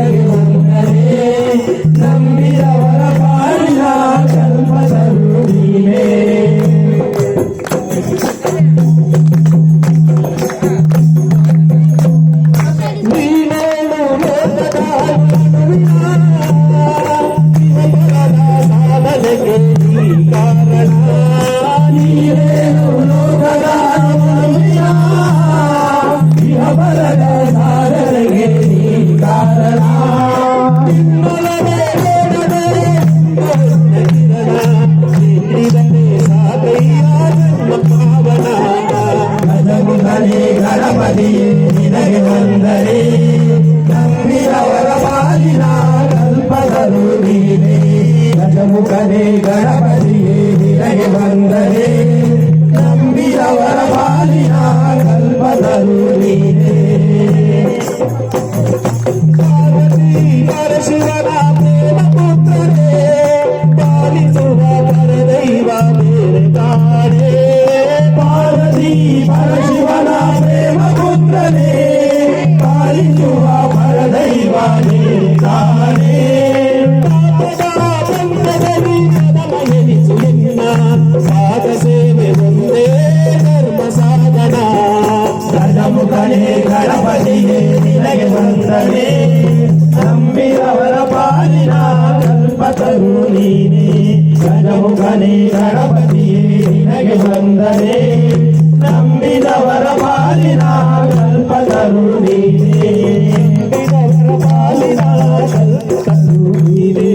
ನಿನಗೆ ವಂದನೆ ನಂಬಿದವರ ಪಾಲಿನ ಕಲ್ಪತರು ನೀನೇ ನಿನಗೆ ವಂದನೆ ನಂಬಿದವರ ಪಾಲಿನ ಕಲ್ಪತರು ನೀನೇ ಗಜಮುಖನೇ ಗಣಪತಿಯೇ ನಿನಗೆ ವಂದನೆ ನಂಬಿದವರ ಪಾಲಿನ ಕಲ್ಪತರು ನೀನೇ ಪಾರ್ವತಿ ಪರಶಿವನ ಪ್ರೇಮ ಪುತ್ರನೇ ಪಾಲಿಸುವ ಪರದೈವ ಬೇರೆ ಕಾಣೆ ಪಾರ್ವತಿ ಪರಶಿವನ ಪ್ರೇಮ ಪುತ್ರನೇ ಪಾಲಿಸುವ ಪರದೈವ ಬೇರೆ ಕಾಣೆ ಸಾಧ ಸೇವೆ ಒಂದೇ ಧರ್ಮ ಸಾಧನ ಗಜಮುಖನೇ ಗಣಪತಿಯೇ ನಿನಗೆ ವಂದನೆ ನಂಬಿದವರ ಪಾಲಿನ ಕಲ್ಪತರು ನೀನೇ ಗಜಮುಖನೇ ಗಣಪತಿಯೇ ನಿನಗೆ ವಂದನೆ ನಂಬಿದವರ ಪಾಲಿನ ಕಲ್ಪತರು ನೀನೇ ನಂಬಿದವರ ಪಾಲಿನ ಕಲ್ಪತರು ನೀನೇ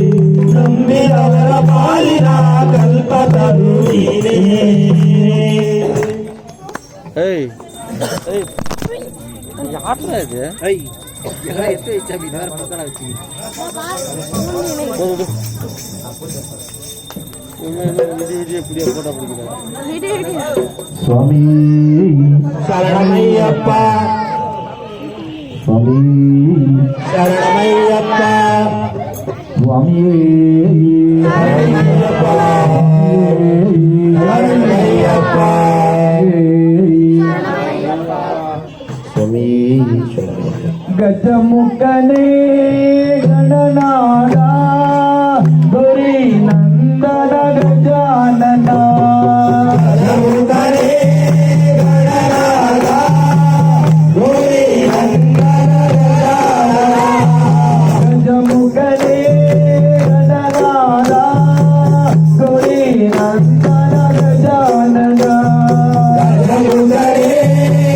ನಂಬಿದವರ ಪಾಲಿನ ಕಲ್ಪತರು ನೀನೇ யாருல இது சுவாமி சரணமையப்பா சுவாமி சரணமையப்பா சுவாமியே சரணமையப்பா சரணமையப்பா ಗಜಮುಖನೇ ಗಣನಾದ ಗುರಿ ನಂದನ ಗಜಾನನ ಗಜಮುಖನೇ ಗಣನಾದ ಗುರಿ ನಂದನ ಗಜಾನನ ಗಜಮುಖನೇ ಗಣನಾದ ಗುರಿ ನಂದನ ಗಜಾನನ ಗಜಮುಖನೇ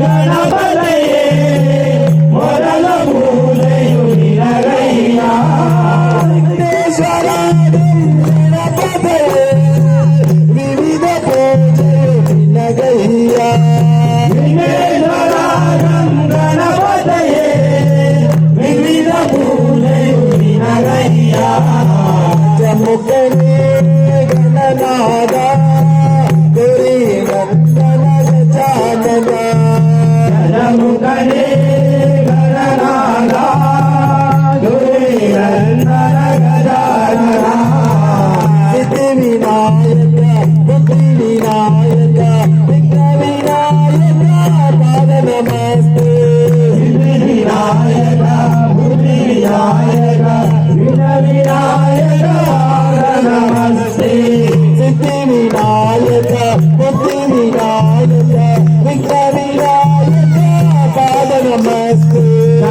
ಗಣಪತಯೇ ಮೊದಲ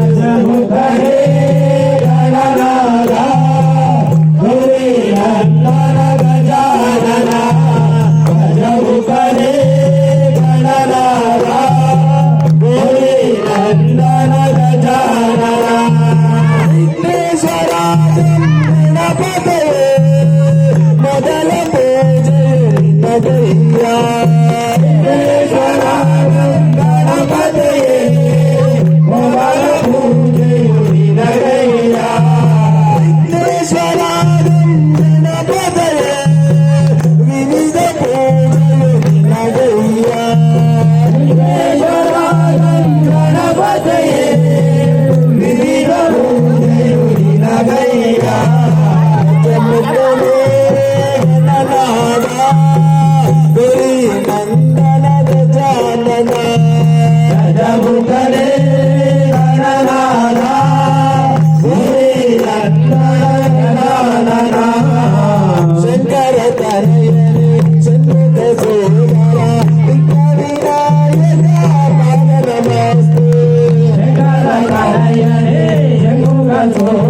गजमुखरे गणनादा गौरी नंदन गजानना गजमुखरे गणनादा गौरी नंदन गजानना विघ्नेश्वरा गणपतये ಮೊದಲ ಪೂಜೆ ನಿನಗಯ್ಯ ವಿಘ್ನೇಶ್ವರ ಗಣಪತಯೇ ಮೊದಲ ಪೂಜೆಯು ನಿನಗಯ್ಯ ವಿಘ್ನೇಶ್ವರ ಗಣಪತಯೇ ವಿವಿಧ ಪೂಜೆಯು ನಿನಗಯ್ಯ ವಿಘ್ನೇಶ್ವರ ಗಣಪತಯೇ ವಿವಿಧ ಪೂಜೆಯು ನಿನಗಯ್ಯ ಗೌರಿ ನಂದನ ಗಜಾನನ ಗಜಮುಖನೇ ಗಣನಾದ ಗೌರಿ ನಂದನ ಗಜಾನನ ಶಂಕರ ತನಯನೇ ಷಣ್ಮುಖ ಸೋದರ ವಿಘ್ನವಿನಾಯಕ ಪಾದ ನಮಸ್ತೆ ಶಂಕರ ತನಯನೇ ಷಣ್ಮುಖ ಸೋದರ